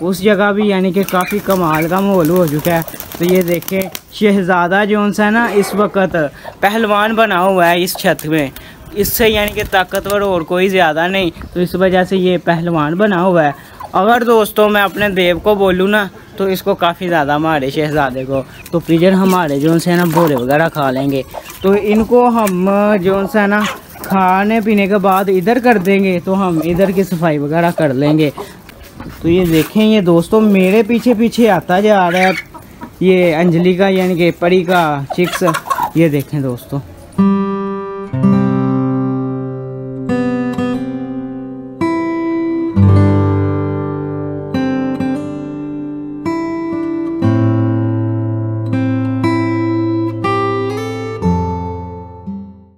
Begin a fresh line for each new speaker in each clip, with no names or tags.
उस जगह भी यानी कि काफ़ी कमाल का माहौल हो चुका है। तो ये देखें शहज़ादा जो सा ना इस वक्त पहलवान बना हुआ है इस छत में, इससे यानी कि ताकतवर और कोई ज़्यादा नहीं, तो इस वजह से ये पहलवान बना हुआ है। अगर दोस्तों मैं अपने देव को बोलूँ ना तो इसको काफ़ी ज़्यादा हमारे शहज़ादे को तो पिजन हमारे जो से ना बोरे वगैरह खा लेंगे। तो इनको हम जो सा ना खाने पीने के बाद इधर कर देंगे, तो हम इधर की सफाई वगैरह कर लेंगे। तो ये देखें ये दोस्तों मेरे पीछे पीछे आता जा रहा है ये अंजलि का यानी कि परी का चिक्स। ये देखें दोस्तों,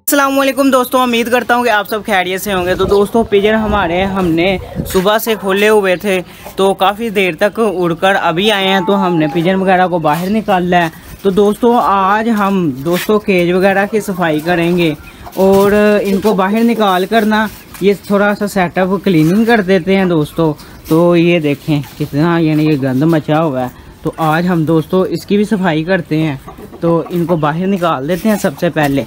अस्सलामुअलैकुम दोस्तों, उम्मीद करता हूँ कि आप सब खैरियत से होंगे। तो दोस्तों पिजन हमारे हमने सुबह से खोले हुए थे, तो काफ़ी देर तक उड़कर अभी आए हैं, तो हमने पिजन वगैरह को बाहर निकाला है। तो दोस्तों आज हम दोस्तों केज वगैरह की सफाई करेंगे और इनको बाहर निकाल कर ना ये थोड़ा सा सेटअप क्लीनिंग कर देते हैं दोस्तों। तो ये देखें कितना यानी कि गंद मचा हुआ है, तो आज हम दोस्तों इसकी भी सफाई करते हैं। तो इनको बाहर निकाल देते हैं सबसे पहले,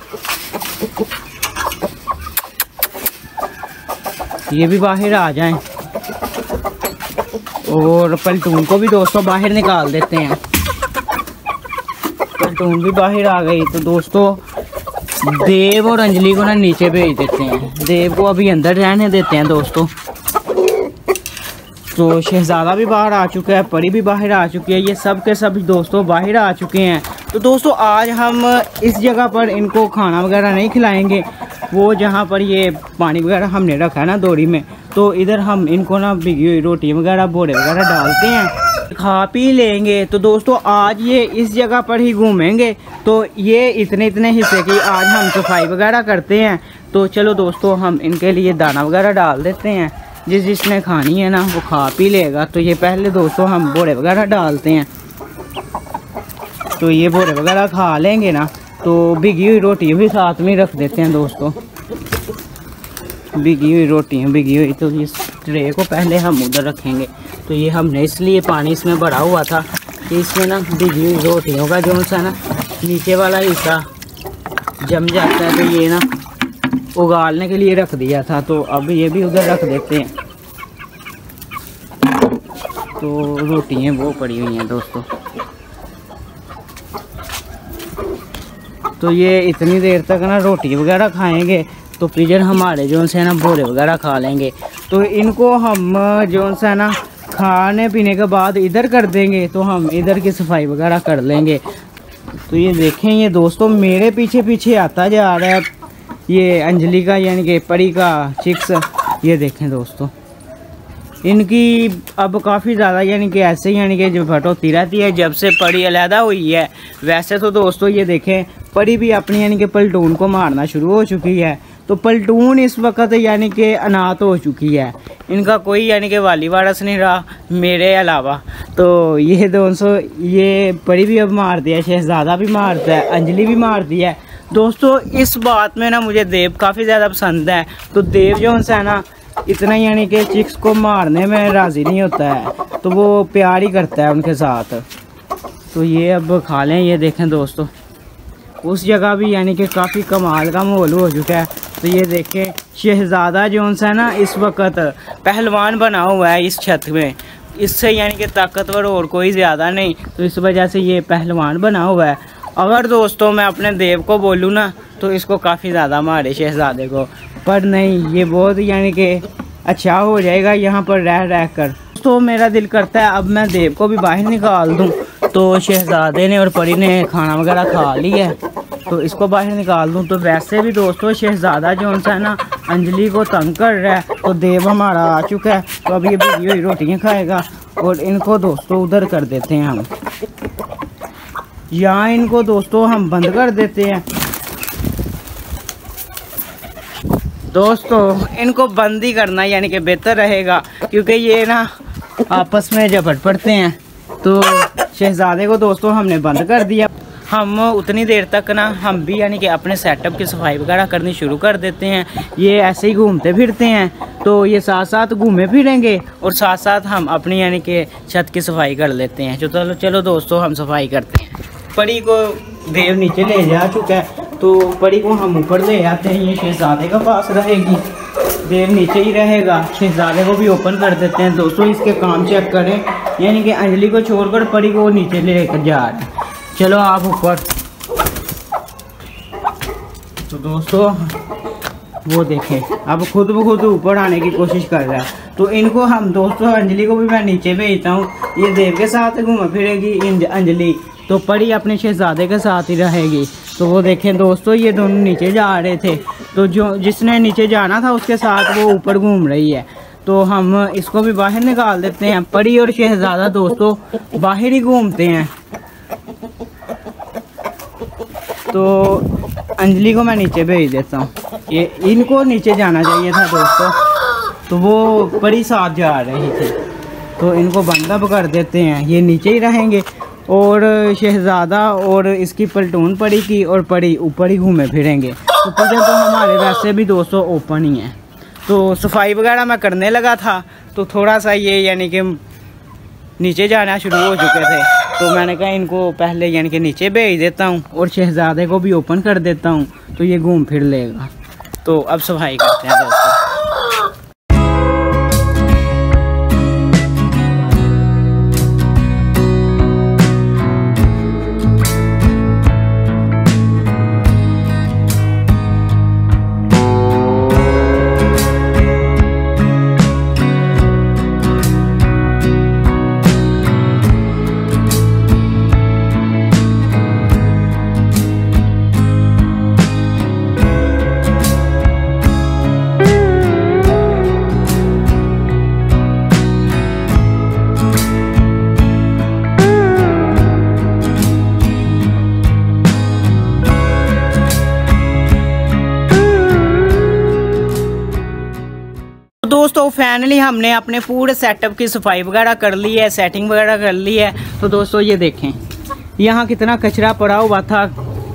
ये भी बाहर आ जाएं और पलटून को भी दोस्तों बाहर निकाल देते हैं। पलटून भी बाहर आ गई। तो दोस्तों देव और अंजलि को ना नीचे भेज देते हैं, देव को अभी अंदर रहने देते हैं दोस्तों। तो शहज़ादा भी बाहर आ चुका है, परी भी बाहर आ चुकी है, ये सब के सब दोस्तों बाहर आ चुके हैं। तो दोस्तों आज हम इस जगह पर इनको खाना वगैरह नहीं खिलाएंगे, वो जहाँ पर ये पानी वगैरह हमने रखा है ना दोरी में, तो इधर हम इनको ना भिगी हुई रोटी वगैरह बोरे वगैरह डालते हैं, खा पी लेंगे। तो दोस्तों आज ये इस जगह पर ही घूमेंगे, तो ये इतने हिस्से की आज हम सफाई वगैरह करते हैं। तो चलो दोस्तों हम इनके लिए दाना वगैरह डाल देते हैं, जिसने खानी है ना वो खा पी लेगा। तो ये पहले दोस्तों हम बोरे वगैरह डालते हैं, तो ये बोरे वगैरह खा लेंगे ना, तो भिगी हुई रोटी भी साथ में रख देते हैं दोस्तों। भिगी हुई रोटियाँ भिगी हुई, तो इस ट्रे को पहले हम उधर रखेंगे। तो ये हमने इसलिए पानी इसमें भरा हुआ था कि इसमें ना भिगी हुई रोटियों का जो सा ना नीचे वाला हिस्सा जम जाता है, तो ये ना उगालने के लिए रख दिया था। तो अब ये भी उधर रख देते हैं। तो रोटियाँ वो पड़ी हुई हैं दोस्तों। तो ये इतनी देर तक ना रोटी वगैरह खाएंगे, तो पिजन हमारे जो से ना बोरे वगैरह खा लेंगे। तो इनको हम जो सा ना खाने पीने के बाद इधर कर देंगे, तो हम इधर की सफाई वगैरह कर लेंगे। तो ये देखें ये दोस्तों मेरे पीछे पीछे आता जा रहा है ये अंजलि का यानी कि परी का चिक्स। ये देखें दोस्तों इनकी अब काफ़ी ज़्यादा यानी कि ऐसे यानी कि जो फट होती रहती है जब से परी अलहदा हुई है। वैसे तो दोस्तों ये देखें परी भी अपनी यानी कि पलटून को मारना शुरू हो चुकी है। तो पलटून इस वक्त यानी कि अनाथ हो चुकी है, इनका कोई यानी कि वाली वारस नहीं रहा मेरे अलावा। तो ये दोस्तों ये परी भी अब मारती है, शहज़ादा भी मारता है, अंजलि भी मारती है। दोस्तों इस बात में ना मुझे देव काफ़ी ज़्यादा पसंद है। तो देव जो है ना इतना यानी कि चिक्स को मारने में राज़ी नहीं होता है, तो वो प्यार ही करता है उनके साथ। तो ये अब खा लें। ये देखें दोस्तों उस जगह भी यानी कि काफ़ी कमाल का माहौल हो चुका है। तो ये देखें शहज़ादा जो सा ना इस वक्त पहलवान बना हुआ है इस छत में, इससे यानी कि ताकतवर और कोई ज़्यादा नहीं, तो इस वजह से ये पहलवान बना हुआ है। अगर दोस्तों मैं अपने देव को बोलूँ ना तो इसको काफ़ी ज़्यादा हमारे शहज़ादे को, पर नहीं ये बहुत यानी कि अच्छा हो जाएगा यहाँ पर रह कर। तो मेरा दिल करता है अब मैं देव को भी बाहर निकाल दूँ। तो शहज़ादे ने और परी ने खाना वगैरह खा लिया है, तो इसको बाहर निकाल दूँ। तो वैसे भी दोस्तों शहज़ादा जो है ना अंजलि को तंग कर रहा है, तो देव हमारा आ चुका है, तो अब ये भिगी हुई रोटियाँ खाएगा। और इनको दोस्तों उधर कर देते हैं हम, यहाँ इनको दोस्तों हम बंद कर देते हैं। दोस्तों इनको बंद ही करना यानी कि बेहतर रहेगा, क्योंकि ये ना आपस में झपट पड़ते हैं। तो शहज़ादे को दोस्तों हमने बंद कर दिया। हम उतनी देर तक ना हम भी यानी कि अपने सेटअप की सफाई वगैरह करनी शुरू कर देते हैं। ये ऐसे ही घूमते फिरते हैं, तो ये साथ साथ घूमे फिरेंगे और साथ साथ हम अपनी यानी कि छत की सफाई कर लेते हैं। चलो चलो दोस्तों, हम सफाई करते हैं। परी को देव नीचे ले जा चुका है, तो परी को हम ऊपर ले आते हैं। ये शहजादे का पास रहेगी, देव नीचे ही रहेगा। शहजादे को भी ओपन कर देते हैं। दोस्तों इसके काम चेक करें, यानी कि अंजलि को छोड़कर परी को नीचे लेकर जा रहे हैं। चलो आप ऊपर। तो दोस्तों वो देखें, अब खुद ब खुद ऊपर आने की कोशिश कर रहा है। तो इनको हम दोस्तों, अंजलि को भी मैं नीचे भेजता हूँ। ये देव के साथ घूम फिरेगी अंजलि, तो परी अपने शहजादे के साथ ही रहेगी। तो वो देखें दोस्तों, ये दोनों नीचे जा रहे थे, तो जो जिसने नीचे जाना था उसके साथ वो ऊपर घूम रही है। तो हम इसको भी बाहर निकाल देते हैं। परी और शहजादा दोस्तों बाहर ही घूमते हैं। तो अंजलि को मैं नीचे भेज देता हूँ। ये इनको नीचे जाना चाहिए था दोस्तों, तो वो परी साथ जा रही थी, तो इनको बंद अप कर देते हैं। ये नीचे ही रहेंगे और शहजादा और इसकी पलटून परी की और परी ऊपर ही घूमे फिरेंगे। तो पिजन तो हमारे वैसे भी दोस्तों ओपन ही हैं। तो सफाई वगैरह मैं करने लगा था, तो थोड़ा सा ये यानी कि नीचे जाना शुरू हो चुके थे, तो मैंने कहा इनको पहले यानी कि नीचे भेज देता हूँ और शहजादे को भी ओपन कर देता हूँ, तो ये घूम फिर लेगा। तो अब सफाई करते हैं दोस्तों। दोस्तों फाइनली हमने अपने पूरे सेटअप की सफाई वगैरह कर ली है, सेटिंग वगैरह कर ली है। तो दोस्तों ये देखें, यहाँ कितना कचरा पड़ा हुआ था,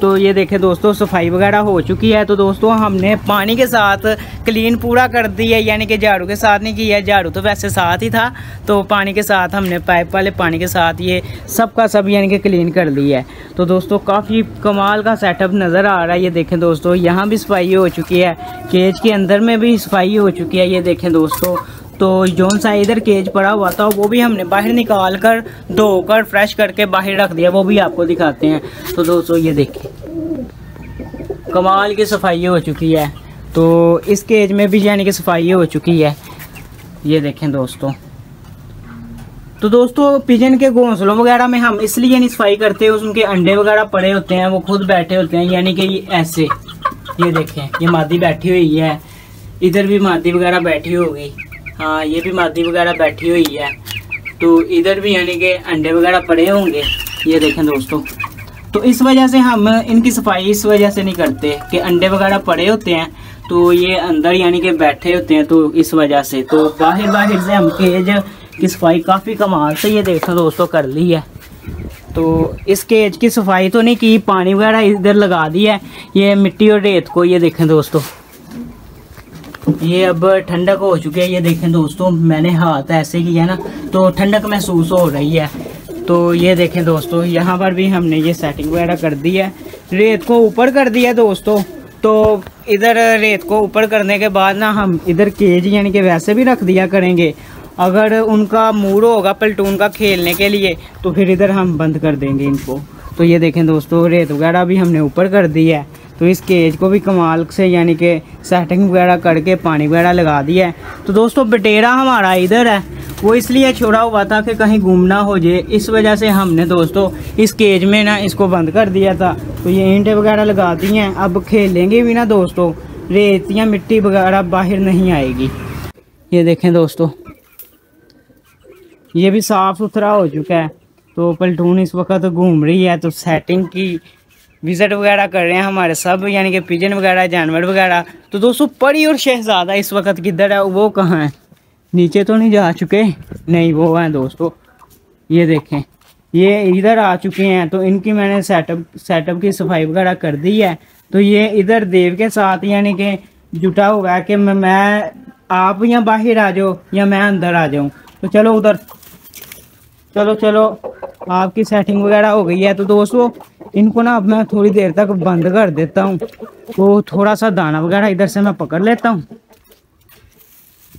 तो ये देखें दोस्तों सफाई वगैरह हो चुकी है। तो दोस्तों हमने पानी के साथ क्लीन पूरा कर दी है, यानी कि झाड़ू के साथ नहीं किया। झाड़ू तो वैसे साथ ही था, तो पानी के साथ हमने पाइप वाले पानी के साथ ये सब का सब यानी कि क्लीन कर लिया है। तो दोस्तों काफ़ी कमाल का सेटअप नज़र आ रहा है। ये देखें दोस्तों, यहाँ भी सफाई हो चुकी है, केज के अंदर में भी सफाई हो चुकी है। ये देखें दोस्तों, तो जौन सा इधर केज पड़ा हुआ था वो भी हमने बाहर निकाल कर धोकर फ्रेश करके बाहर रख दिया, वो भी आपको दिखाते हैं। तो दोस्तों ये देखें, कमाल की सफाई हो चुकी है। तो इस केज में भी यानी कि सफाई हो चुकी है। ये देखें दोस्तों। तो दोस्तों पिजन के घोंसलों वगैरह में हम इसलिए नहीं सफाई करते, उनके अंडे वगैरह पड़े होते हैं, वो खुद बैठे होते हैं, यानी कि ऐसे। ये देखें, ये मादी बैठी हुई है, इधर भी मादी वगैरह बैठी होगी, हाँ ये भी मादी वगैरह बैठी हुई है। तो इधर भी यानी कि अंडे वगैरह पड़े होंगे। ये देखें दोस्तों, तो इस वजह से हम इनकी सफाई इस वजह से नहीं करते कि अंडे वगैरह पड़े होते हैं, तो ये अंदर यानी कि बैठे होते हैं, तो इस वजह से। तो बाहर से हम केज की सफाई काफ़ी कमाल से ये देखो दोस्तों कर ली है। तो इस केज की सफाई तो नहीं की, पानी वगैरह इधर लगा दी है, ये मिट्टी और रेत को। ये देखें दोस्तों, ये अब ठंडक हो चुकी है। ये देखें दोस्तों, मैंने हाथ ऐसे किया ना, तो ठंडक महसूस हो रही है। तो ये देखें दोस्तों, यहाँ पर भी हमने ये सेटिंग वगैरह कर दी है, रेत को ऊपर कर दिया दोस्तों। तो इधर रेत को ऊपर करने के बाद ना हम इधर केज यानी कि वैसे भी रख दिया करेंगे। अगर उनका मूड होगा पलटून का खेलने के लिए, तो फिर इधर हम बंद कर देंगे इनको। तो ये देखें दोस्तों, रेत वगैरह भी हमने ऊपर कर दी है। तो इस केज को भी कमाल से यानी कि सेटिंग वगैरह करके पानी वगैरह लगा दिया है। तो दोस्तों बटेरा हमारा इधर है, वो इसलिए छोड़ा हुआ था कि कहीं घूम ना हो जाए, इस वजह से हमने दोस्तों इस केज में ना इसको बंद कर दिया था। तो ये ईंटें वगैरह लगा दी हैं, अब खेलेंगे भी ना दोस्तों, रेत या मिट्टी वगैरह बाहर नहीं आएगी। ये देखें दोस्तों, ये भी साफ़ सुथरा हो चुका है। तो पलटून इस वक्त घूम रही है, तो सेटिंग की विजिट वगैरह कर रहे हैं हमारे सब यानी कि पिजन वगैरह, जानवर वगैरह। तो दोस्तों परी और शहजादा इस वक्त किधर है, वो कहाँ है? नीचे तो नहीं जा चुके? नहीं, वो हैं दोस्तों। ये देखें, ये इधर आ चुके हैं, तो इनकी मैंने सेटअप की सफाई वगैरह कर दी है। तो ये इधर देव के साथ यानी कि जुटा हुआ है कि मैं आप या बाहर आ जाओ या मैं अंदर आ जाऊं। तो चलो उधर, चलो आपकी सेटिंग वगैरह हो गई है। तो दोस्तों इनको ना अब मैं थोड़ी देर तक बंद कर देता हूँ। तो थोड़ा सा दाना वगैरह इधर से मैं पकड़ लेता हूँ,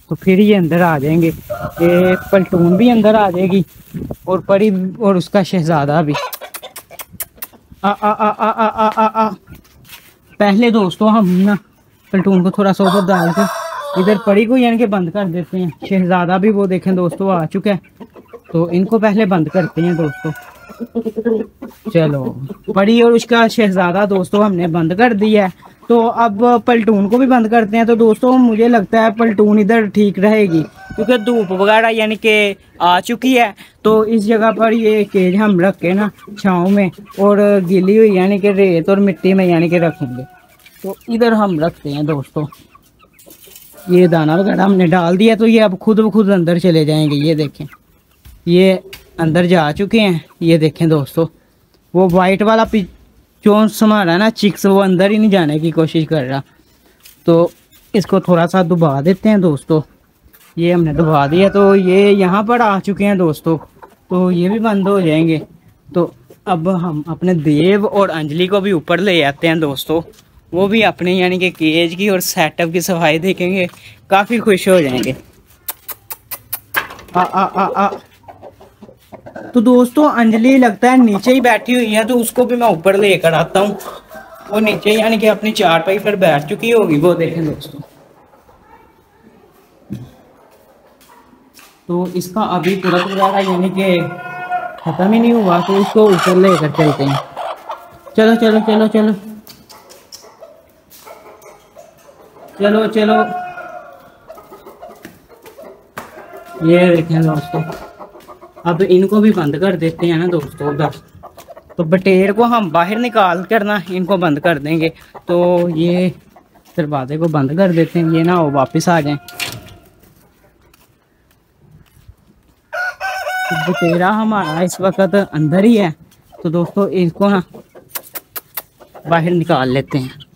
तो फिर ये अंदर आ जाएंगे। ये पलटून भी अंदर आ जाएगी और परी और उसका शहजादा भी। आ आ आ आ आ आ आ आ पहले दोस्तों हम ना पलटून को थोड़ा सा ऊपर डाल के इधर परी को यानी कि बंद कर देते हैं। शहजादा भी वो देखें दोस्तों आ चुका है, तो इनको पहले बंद करते हैं दोस्तों। चलो परी और उसका शहजादा दोस्तों हमने बंद कर दिया है। तो अब पलटून को भी बंद करते हैं। तो दोस्तों मुझे लगता है पलटून इधर ठीक रहेगी, क्योंकि धूप वगैरह यानी कि आ चुकी है। तो इस जगह पर ये केज हम रख के ना छाँव में और गीली हुई यानी कि रेत और मिट्टी में यानी कि रखेंगे। तो इधर हम रखते हैं दोस्तों। ये दाना वगैरह हमने डाल दिया, तो ये अब खुद ब खुद अंदर चले जाएंगे। ये देखें ये अंदर जा चुके हैं। ये देखें दोस्तों, वो वाइट वाला जो हमारा ना चिक्स, वो अंदर ही नहीं जाने की कोशिश कर रहा। तो इसको थोड़ा सा दबा देते हैं दोस्तों। ये हमने दबा दिया, तो ये यहाँ पर आ चुके हैं दोस्तों। तो ये भी बंद हो जाएंगे। तो अब हम अपने देव और अंजलि को भी ऊपर ले आते हैं दोस्तों। वो भी अपने यानी कि केज की और सेटअप की सफाई देखेंगे, काफ़ी खुश हो जाएंगे। आ आ आ आ तो दोस्तों अंजलि लगता है नीचे ही बैठी हुई है, तो उसको भी मैं ऊपर लेकर आता हूँ। वो नीचे यानी कि अपनी चारपाई पर बैठ चुकी होगी। वो देखें दोस्तों, तो इसका अभी तुरंत वगैरह यानी कि खत्म ही नहीं हुआ, तो इसको ऊपर लेकर चलते हैं। चलो चलो चलो चलो चलो चलो। ये देखें दोस्तों, अब इनको भी बंद कर देते हैं ना दोस्तों उधर। तो बटेर को हम बाहर निकाल कर ना इनको बंद कर देंगे। तो ये दरवाजे को बंद कर देते हैं, ये ना वो वापस आ जाएं। तो बटेरा हमारा इस वक्त अंदर ही है, तो दोस्तों इसको ना बाहर निकाल लेते हैं।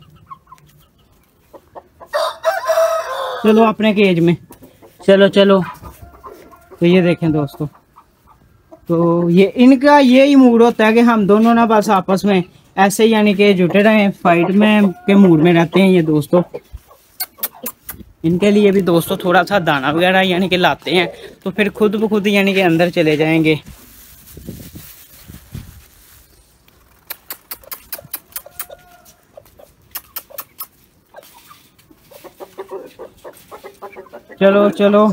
चलो अपने केज में, चलो चलो। तो ये देखें दोस्तों, तो ये इनका यही मूड होता है कि हम दोनों ना बस आपस में ऐसे यानी कि जुटे रहे, फाइट में के मूड में रहते हैं ये दोस्तों। इनके लिए भी दोस्तों थोड़ा सा दाना वगैरह यानी कि लाते हैं, तो फिर खुद ब खुद यानी कि अंदर चले जाएंगे। चलो चलो।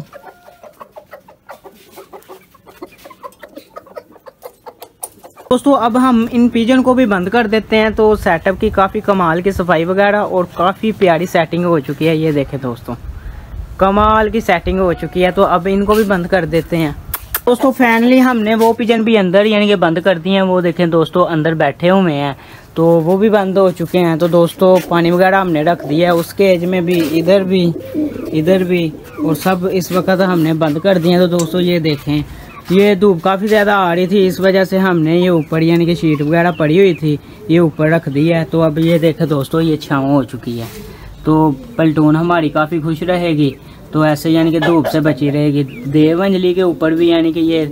दोस्तों अब हम इन पिजन को भी बंद कर देते हैं। तो सेटअप की काफ़ी कमाल की सफाई वगैरह और काफ़ी प्यारी सेटिंग हो चुकी है। ये देखें दोस्तों, कमाल की सेटिंग हो चुकी है। तो अब इनको भी बंद कर देते हैं दोस्तों। फाइनली हमने वो पिजन भी अंदर यानी कि बंद कर दिए हैं। वो देखें दोस्तों अंदर बैठे हुए हैं, तो वो भी बंद हो चुके हैं। तो दोस्तों पानी वगैरह हमने रख दिया है उसके एज में भी, इधर भी और सब इस वक्त हमने बंद कर दिए हैं। तो दोस्तों ये देखें, ये धूप काफ़ी ज़्यादा आ रही थी, इस वजह से हमने ये ऊपर यानी कि शीट वगैरह पड़ी हुई थी, ये ऊपर रख दी है। तो अब ये देखें दोस्तों, ये छाँव हो चुकी है। तो पलटून हमारी काफ़ी खुश रहेगी, तो ऐसे यानी कि धूप से बची रहेगी। देव अंजलि के ऊपर भी यानी कि ये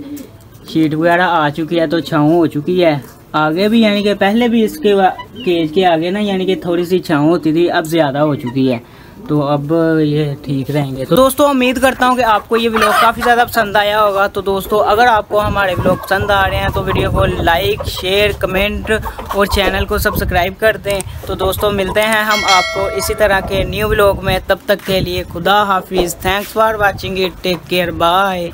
शीट वगैरह आ चुकी है, तो छाँव हो चुकी है। आगे भी यानी कि पहले भी इसके केज के आगे ना यानी कि थोड़ी सी छाँव होती थी, अब ज़्यादा हो चुकी है। तो अब ये ठीक रहेंगे। तो दोस्तों उम्मीद करता हूँ कि आपको ये व्लॉग काफ़ी ज़्यादा पसंद आया होगा। तो दोस्तों अगर आपको हमारे व्लॉग पसंद आ रहे हैं तो वीडियो को लाइक, शेयर, कमेंट और चैनल को सब्सक्राइब कर दें। तो दोस्तों मिलते हैं हम आपको इसी तरह के न्यू व्लॉग में। तब तक के लिए खुदा हाफिज़। Thanks for watching it. Take care. Bye.